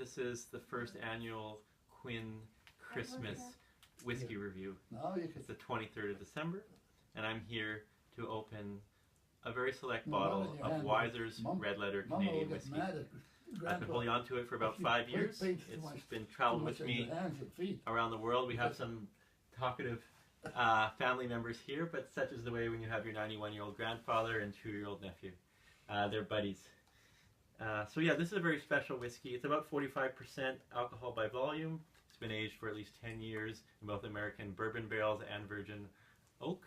This is the first annual Quinn Christmas whiskey review. It's the 23rd of December, and I'm here to open a very select bottle of Wiser's Red Letter Canadian whiskey. I've been holding on to it for about 5 years. It's been traveled with me around the world. We have some talkative family members here, but such is the way when you have your 91-year-old grandfather and 2-year-old nephew. They're buddies. So yeah, this is a very special whiskey. It's about 45% alcohol by volume. It's been aged for at least 10 years in both American bourbon barrels and virgin oak.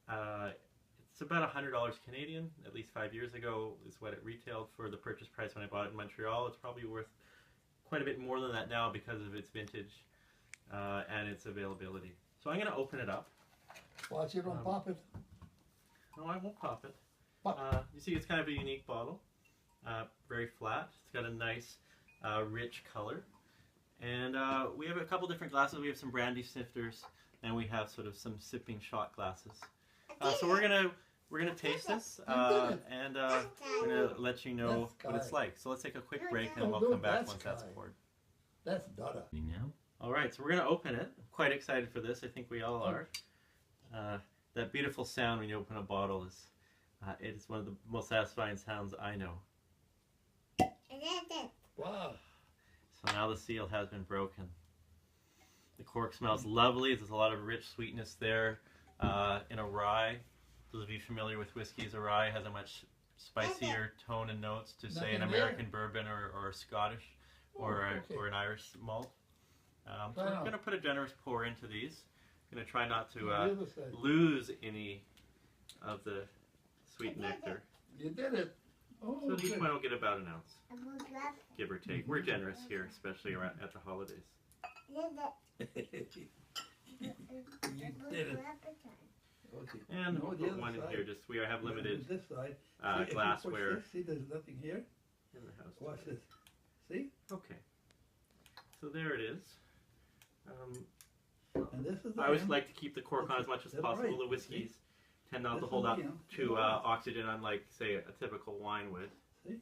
It's about $100 Canadian. At least 5 years ago is what it retailed for the purchase price when I bought it in Montreal. It's probably worth quite a bit more than that now because of its vintage and its availability. So I'm going to open it up. Watch it, don't pop it. No, I won't pop it. You see, it's kind of a unique bottle. Very flat. It's got a nice, rich color. And we have a couple different glasses. We have some brandy snifters, and we have sort of some sipping shot glasses. So we're gonna taste this, and we're gonna let you know what it's like. So let's take a quick break, and we'll come back once that's poured. That's Dada. All right, so we're gonna open it. I'm quite excited for this. I think we all are. That beautiful sound when you open a bottle is it is one of the most satisfying sounds I know. Wow. So now the seal has been broken. The cork smells lovely. There's a lot of rich sweetness there in a rye. Those of you familiar with whiskeys, a rye has a much spicier tone and notes to say an American bourbon or a Scottish or an Irish malt. So I'm going to put a generous pour into these. I'm going to try not to lose any of the sweet nectar. You did it. Oh, so each one will get about an ounce, give or take. We're generous here, especially around at the holidays. You did it. Okay. And we'll put one in here. Just we have limited this side. glassware. See, there's nothing here. In the house. Watch this. See? Okay. So there it is. And this is I always like to keep the cork on as much as possible. Right. The whiskeys tend not to hold up to oxygen, unlike, say, a typical wine would. See?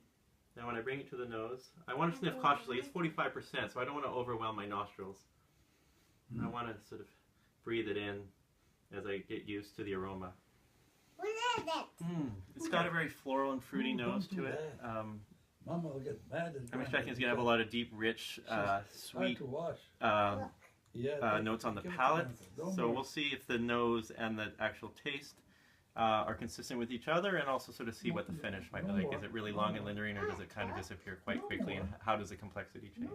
Now when I bring it to the nose, I want to sniff cautiously. It's 45%, so I don't want to overwhelm my nostrils. I want to sort of breathe it in as I get used to the aroma. It's got a very floral and fruity nose to it. Mama will get mad at I'm expecting it's going to have a lot of deep, rich, sweet notes on the palate. So we'll see if the nose and the actual taste are consistent with each other, and also sort of see what the finish might be like. Is it really long and lingering, or does it kind of disappear quite quickly, and how does the complexity change?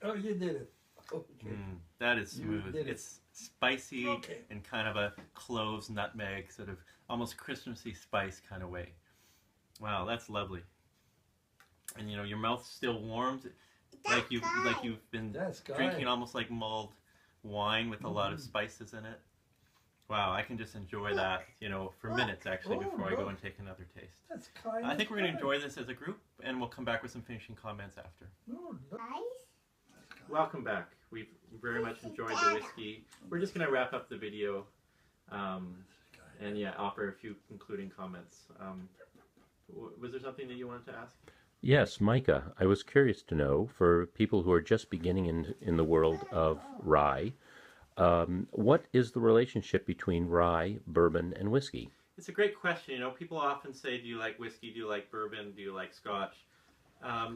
Oh, you did it. Okay. That is smooth. It's spicy in kind of a cloves, nutmeg, sort of almost Christmassy spice kind of way. Wow, that's lovely. And you know, your mouth still warms, like you've been drinking almost like mulled wine with a lot of spices in it. Wow, I can just enjoy that, you know, for minutes actually before I go and take another taste. I think we're going to enjoy this as a group, and we'll come back with some finishing comments after. Welcome back. We've very much enjoyed the whiskey. We're just going to wrap up the video and yeah, offer a few concluding comments. Was there something that you wanted to ask? Yes, Micah, I was curious to know, for people who are just beginning in the world of rye, what is the relationship between rye, bourbon, and whiskey? It's a great question. You know, people often say, do you like whiskey, do you like bourbon, do you like scotch?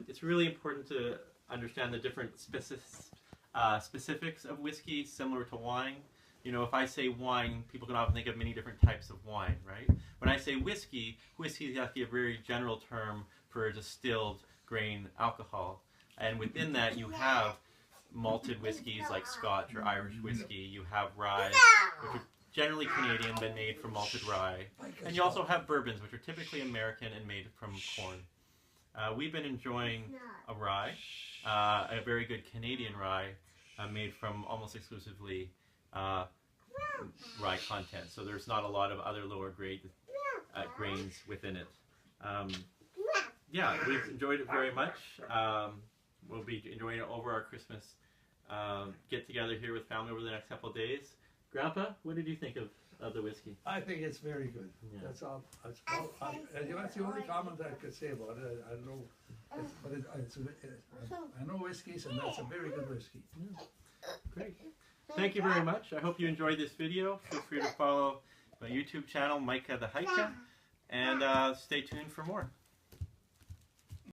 It's really important to understand the different specifics of whiskey, similar to wine. You know, if I say wine, people can often think of many different types of wine, right? When I say whiskey, whiskey is actually a very general term for distilled grain alcohol. And within that, you have malted whiskeys like Scotch or Irish whiskey. You have rye, which are generally Canadian, but made from malted rye. And you also have bourbons, which are typically American and made from corn. We've been enjoying a rye, a very good Canadian rye, made from almost exclusively rye content. So there's not a lot of other lower grade grains within it. Yeah, we've enjoyed it very much. We'll be enjoying it over our Christmas get together here with family over the next couple of days. Grandpa, what did you think of of the whiskey? I think it's very good. Yeah. That's all. That's the only comment I could say about it. I don't know, I know whiskeys, and that's a very good whiskey. Yeah. Great. Thank you very much. I hope you enjoyed this video. Feel free to follow my YouTube channel, Micah the Hiker, and stay tuned for more.